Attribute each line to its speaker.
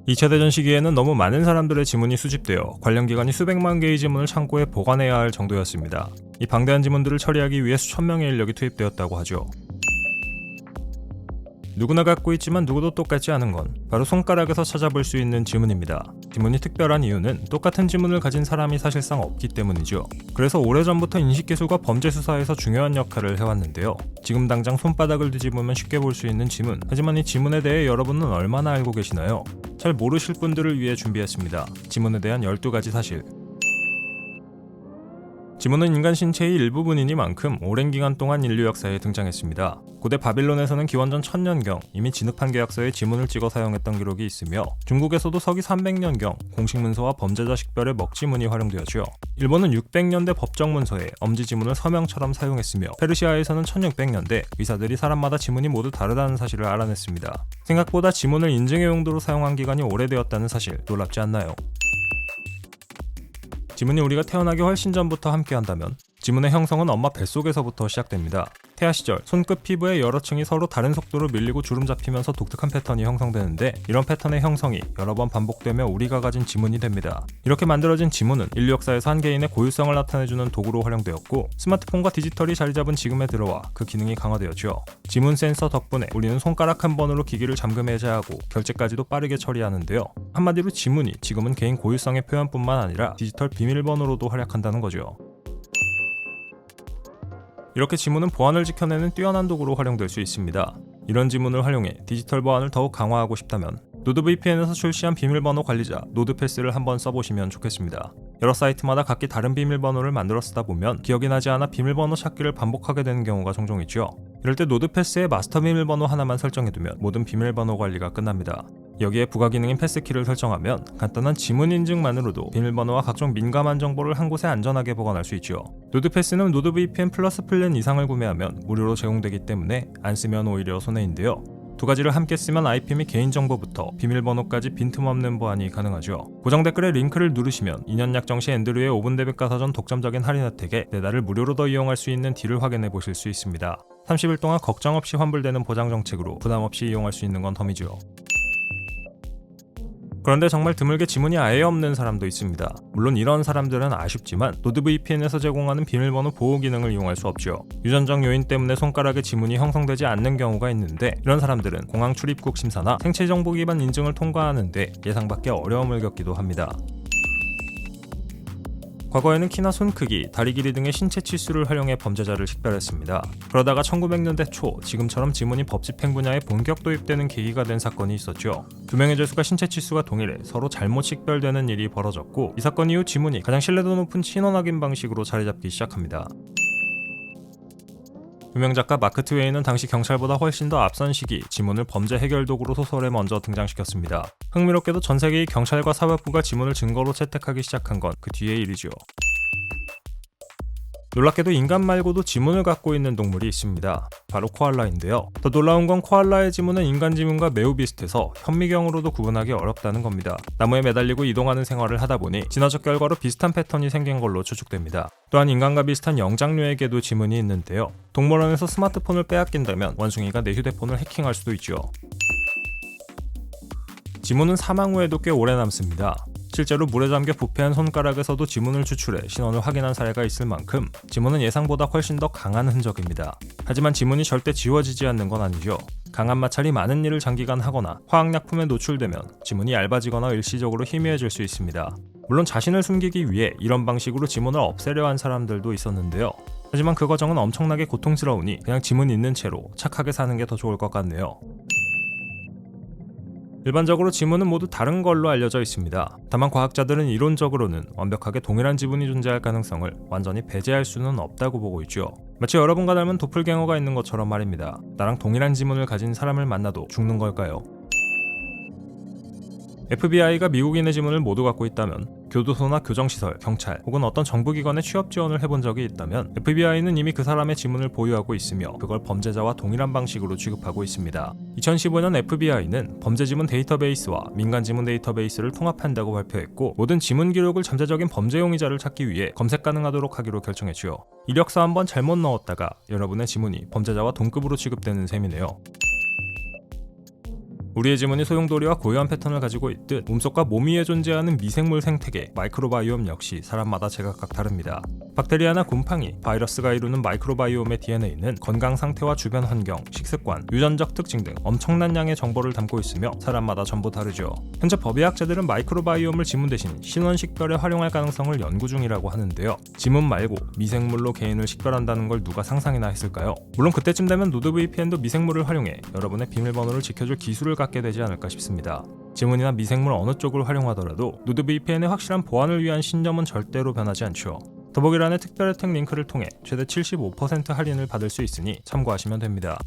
Speaker 1: 2차 대전 시기에는 너무 많은 사람들의 지문이 수집되어 관련 기관이 수백만 개의 지문을 창고에 보관해야 할 정도였습니다. 이 방대한 지문들을 처리하기 위해 수천 명의 인력이 투입되었다고 하죠. 누구나 갖고 있지만 누구도 똑같지 않은 건 바로 손가락에서 찾아볼 수 있는 지문입니다. 지문이 특별한 이유는 똑같은 지문을 가진 사람이 사실상 없기 때문이죠. 그래서 오래전부터 인식기술과 범죄 수사에서 중요한 역할을 해왔는데요. 지금 당장 손바닥을 뒤집으면 쉽게 볼 수 있는 지문, 하지만 이 지문에 대해 여러분은 얼마나 알고 계시나요? 잘 모르실 분들을 위해 준비했습니다. 지문에 대한 12가지 사실. 지문은 인간 신체의 일부분이니만큼 오랜 기간 동안 인류 역사에 등장했습니다. 고대 바빌론에서는 기원전 1000년경 이미 진흙판 계약서에 지문을 찍어 사용했던 기록이 있으며 중국에서도 서기 300년경 공식 문서와 범죄자 식별에 먹지문이 활용되었죠. 일본은 600년대 법정 문서에 엄지 지문을 서명처럼 사용했으며 페르시아에서는 1600년대 의사들이 사람마다 지문이 모두 다르다는 사실을 알아냈습니다. 생각보다 지문을 인증의 용도로 사용한 기간이 오래되었다는 사실 놀랍지 않나요? 지문이 우리가 태어나기 훨씬 전부터 함께한다면 지문의 형성은 엄마 뱃속에서부터 시작됩니다. 태아 시절 손끝 피부의 여러 층이 서로 다른 속도로 밀리고 주름 잡히면서 독특한 패턴이 형성되는데 이런 패턴의 형성이 여러 번 반복되며 우리가 가진 지문이 됩니다. 이렇게 만들어진 지문은 인류 역사에서 한 개인의 고유성을 나타내주는 도구로 활용되었고 스마트폰과 디지털이 자리 잡은 지금에 들어와 그 기능이 강화되었죠. 지문 센서 덕분에 우리는 손가락 한 번으로 기기를 잠금 해제하고 결제까지도 빠르게 처리하는데요. 한마디로 지문이 지금은 개인 고유성의 표현뿐만 아니라 디지털 비밀번호로도 활약한다는 거죠. 이렇게 지문은 보안을 지켜내는 뛰어난 도구로 활용될 수 있습니다. 이런 지문을 활용해 디지털 보안을 더욱 강화하고 싶다면 노드VPN에서 출시한 비밀번호 관리자 노드패스를 한번 써보시면 좋겠습니다. 여러 사이트마다 각기 다른 비밀번호를 만들어 쓰다 보면 기억이 나지 않아 비밀번호 찾기를 반복하게 되는 경우가 종종 있죠. 이럴 때 노드패스에 마스터 비밀번호 하나만 설정해두면 모든 비밀번호 관리가 끝납니다. 여기에 부가 기능인 패스키를 설정하면 간단한 지문 인증만으로도 비밀번호와 각종 민감한 정보를 한 곳에 안전하게 보관할 수 있죠. 노드패스는 노드VPN 플러스 플랜 이상을 구매하면 무료로 제공되기 때문에 안 쓰면 오히려 손해인데요. 두 가지를 함께 쓰면 IP 및 개인정보부터 비밀번호까지 빈틈없는 보안이 가능하죠. 고정 댓글에 링크를 누르시면 2년 약정 시 앤드류의 5분 대백과사전 독점적인 할인 혜택에 4달을 무료로 더 이용할 수 있는 딜을 확인해 보실 수 있습니다. 30일 동안 걱정 없이 환불되는 보장 정책으로 부담 없이 이용할 수 있는 건 덤이죠. 그런데 정말 드물게 지문이 아예 없는 사람도 있습니다. 물론 이런 사람들은 아쉽지만 노드VPN에서 제공하는 비밀번호 보호 기능을 이용할 수 없죠. 유전적 요인 때문에 손가락에 지문이 형성되지 않는 경우가 있는데 이런 사람들은 공항 출입국 심사나 생체 정보 기반 인증을 통과하는데 예상 밖의 어려움을 겪기도 합니다. 과거에는 키나 손 크기, 다리 길이 등의 신체 치수를 활용해 범죄자를 식별했습니다. 그러다가 1900년대 초 지금처럼 지문이 법집행 분야에 본격 도입되는 계기가 된 사건이 있었죠. 두 명의 죄수가 신체 치수가 동일해 서로 잘못 식별되는 일이 벌어졌고 이 사건 이후 지문이 가장 신뢰도 높은 신원 확인 방식으로 자리 잡기 시작합니다. 유명 작가 마크 트웨인은 당시 경찰보다 훨씬 더 앞선 시기 지문을 범죄 해결 도구로 소설에 먼저 등장시켰습니다. 흥미롭게도 전 세계의 경찰과 사법부가 지문을 증거로 채택하기 시작한 건 그 뒤의 일이죠. 놀랍게도 인간 말고도 지문을 갖고 있는 동물이 있습니다. 바로 코알라인데요. 더 놀라운 건 코알라의 지문은 인간 지문과 매우 비슷해서 현미경으로도 구분하기 어렵다는 겁니다. 나무에 매달리고 이동하는 생활을 하다 보니 진화적 결과로 비슷한 패턴이 생긴 걸로 추측됩니다. 또한 인간과 비슷한 영장류에게도 지문이 있는데요. 동물원에서 스마트폰을 빼앗긴다면 원숭이가 내 휴대폰을 해킹할 수도 있죠. 지문은 사망 후에도 꽤 오래 남습니다. 실제로 물에 잠겨 부패한 손가락에서도 지문을 추출해 신원을 확인한 사례가 있을 만큼 지문은 예상보다 훨씬 더 강한 흔적입니다. 하지만 지문이 절대 지워지지 않는 건 아니죠. 강한 마찰이 많은 일을 장기간 하거나 화학약품에 노출되면 지문이 얇아지거나 일시적으로 희미해질 수 있습니다. 물론 자신을 숨기기 위해 이런 방식으로 지문을 없애려 한 사람들도 있었는데요. 하지만 그 과정은 엄청나게 고통스러우니 그냥 지문 있는 채로 착하게 사는 게 더 좋을 것 같네요. 일반적으로 지문은 모두 다른 걸로 알려져 있습니다. 다만 과학자들은 이론적으로는 완벽하게 동일한 지문이 존재할 가능성을 완전히 배제할 수는 없다고 보고 있죠. 마치 여러분과 닮은 도플갱어가 있는 것처럼 말입니다. 나랑 동일한 지문을 가진 사람을 만나도 죽는 걸까요? FBI가 미국인의 지문을 모두 갖고 있다면 교도소나 교정시설, 경찰 혹은 어떤 정부기관에 취업 지원을 해본 적이 있다면 FBI는 이미 그 사람의 지문을 보유하고 있으며 그걸 범죄자와 동일한 방식으로 취급하고 있습니다. 2015년 FBI는 범죄 지문 데이터베이스와 민간 지문 데이터베이스를 통합한다고 발표했고 모든 지문 기록을 잠재적인 범죄 용의자를 찾기 위해 검색 가능하도록 하기로 결정했죠. 이력서 한번 잘못 넣었다가 여러분의 지문이 범죄자와 동급으로 취급되는 셈이네요. 우리의 지문이 소용돌이와 고유한 패턴을 가지고 있듯 몸속과 몸 위에 존재하는 미생물 생태계 마이크로바이옴 역시 사람마다 제각각 다릅니다. 박테리아나 곰팡이, 바이러스가 이루는 마이크로바이옴의 DNA는 건강 상태와 주변 환경, 식습관, 유전적 특징 등 엄청난 양의 정보를 담고 있으며 사람마다 전부 다르죠. 현재 법의학자들은 마이크로바이옴을 지문 대신 신원 식별에 활용할 가능성을 연구 중이라고 하는데요. 지문 말고 미생물로 개인을 식별한다는 걸 누가 상상이나 했을까요? 물론 그때쯤 되면 노드VPN도 미생물을 활용해 여러분의 비밀번호를 지켜줄 기술을 갖게 되지 않을까 싶습니다. 지문이나 미생물 어느 쪽을 활용하더라도 노드VPN의 확실한 보안을 위한 신점은 절대로 변하지 않죠. 더보기란의 특별 혜택 링크를 통해 최대 75% 할인을 받을 수 있으니 참고하시면 됩니다.